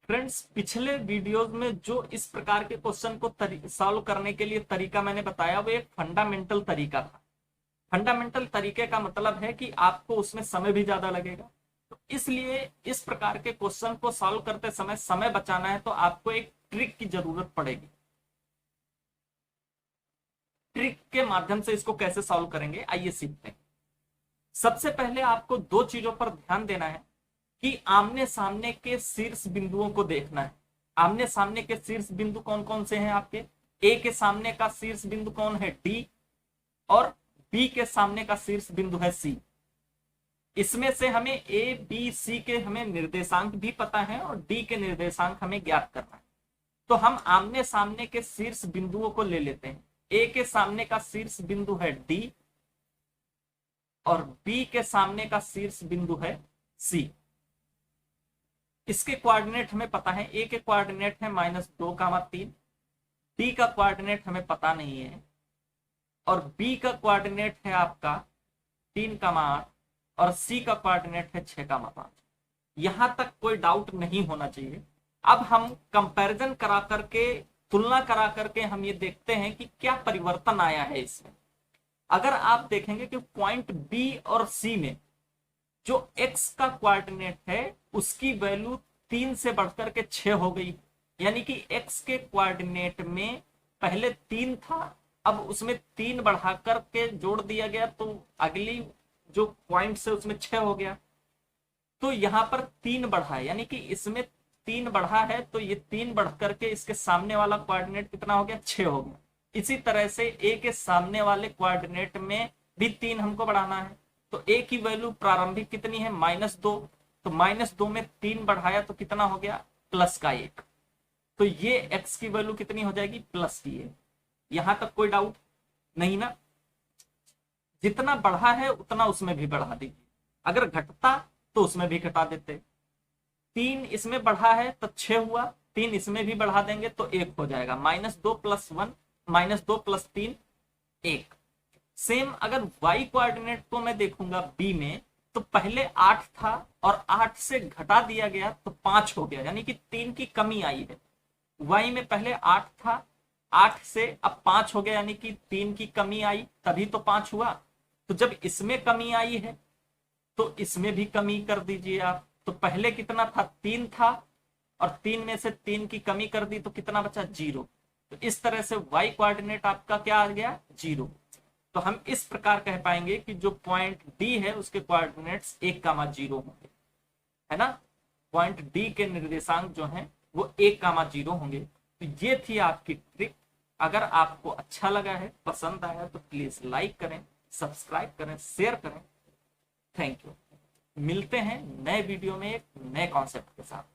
Friends, पिछले videos में जो इस प्रकार के क्वेश्चन को सॉल्व करने के लिए तरीका मैंने बताया वो एक फंडामेंटल तरीका था। फंडामेंटल तरीके का मतलब है कि आपको उसमें समय भी ज्यादा लगेगा, तो इसलिए इस प्रकार के क्वेश्चन को सॉल्व करते समय समय बचाना है तो आपको एक ट्रिक की जरूरत पड़ेगी। ट्रिक के माध्यम से इसको कैसे सॉल्व करेंगे आइए सीखते हैं। सबसे पहले आपको दो चीजों पर ध्यान देना है कि आमने सामने के शीर्ष बिंदुओं को देखना है। आमने सामने के शीर्ष बिंदु कौन कौन से हैं आपके? ए के सामने का शीर्ष बिंदु कौन है? डी। और बी के सामने का शीर्ष बिंदु है सी। इसमें से हमें ए बी सी के हमें निर्देशांक भी पता है और डी के निर्देशांक हमें ज्ञात करना है। तो हम आमने सामने के शीर्ष बिंदुओं को ले लेते हैं। ए के सामने का शीर्ष बिंदु है डी और बी के सामने का शीर्ष बिंदु है सी। इसके कोऑर्डिनेट हमें पता है। ए के कोऑर्डिनेट है -2, 3। डी का कोऑर्डिनेट हमें पता नहीं है और बी का कोऑर्डिनेट है आपका 3, 8 और सी का कोऑर्डिनेट है 6, 5। यहां तक कोई डाउट नहीं होना चाहिए। अब हम कंपैरिजन करा करके, तुलना करा करके हम ये देखते हैं कि क्या परिवर्तन आया है इसमें। अगर आप देखेंगे कि पॉइंट बी और सी में जो x का कोऑर्डिनेट है उसकी वैल्यू 3 से बढ़कर के 6 हो गई। यानी कि x के कोऑर्डिनेट में पहले 3 था, अब उसमें 3 बढ़ा करके जोड़ दिया गया तो अगली जो पॉइंट से उसमें 6 हो गया। तो यहां पर 3 बढ़ा है, यानी कि इसमें 3 बढ़ा है तो ये 3 बढ़ करके इसके सामने वाला कोऑर्डिनेट कितना हो गया? 6 हो गया। इसी तरह से a के सामने वाले कोऑर्डिनेट में भी 3 हमको बढ़ाना है। तो a की वैल्यू प्रारंभिक कितनी है? -2। तो -2 में 3 बढ़ाया तो कितना हो गया? +1। तो ये x की वैल्यू कितनी हो जाएगी? +1। यहां तक कोई डाउट नहीं ना? जितना बढ़ा है उतना उसमें भी बढ़ा दीजिए। अगर घटता तो उसमें भी घटा देते। 3 इसमें बढ़ा है तो 6 हुआ, 3 इसमें भी बढ़ा देंगे तो 1 हो जाएगा। -2 + 1, -2 + 3 1। सेम अगर y कोऑर्डिनेट को मैं देखूंगा b में, तो पहले 8 था और 8 से घटा दिया गया तो 5 हो गया, यानी कि 3 की कमी आई है। y में पहले 8 था, 8 से अब 5 हो गया, यानी कि 3 की कमी आई, तभी तो 5 हुआ। तो जब इसमें कमी आई है तो इसमें भी कमी कर दीजिए आप। तो पहले कितना था? 3 था और 3 में से 3 की कमी कर दी तो कितना बचा? 0। तो इस तरह से y कोऑर्डिनेट आपका क्या आ गया? 0। तो हम इस प्रकार कह पाएंगे कि जो पॉइंट डी है उसके कोऑर्डिनेट्स 1, 0 होंगे, है ना? पॉइंट डी के निर्देशांक जो हैं वो 1, 0 होंगे। तो ये थी आपकी ट्रिक। अगर आपको अच्छा लगा है, पसंद आया तो प्लीज लाइक करें, सब्सक्राइब करें, शेयर करें। Thank you. मिलते हैं नए वीडियो में एक नए कॉन्सेप्ट के साथ।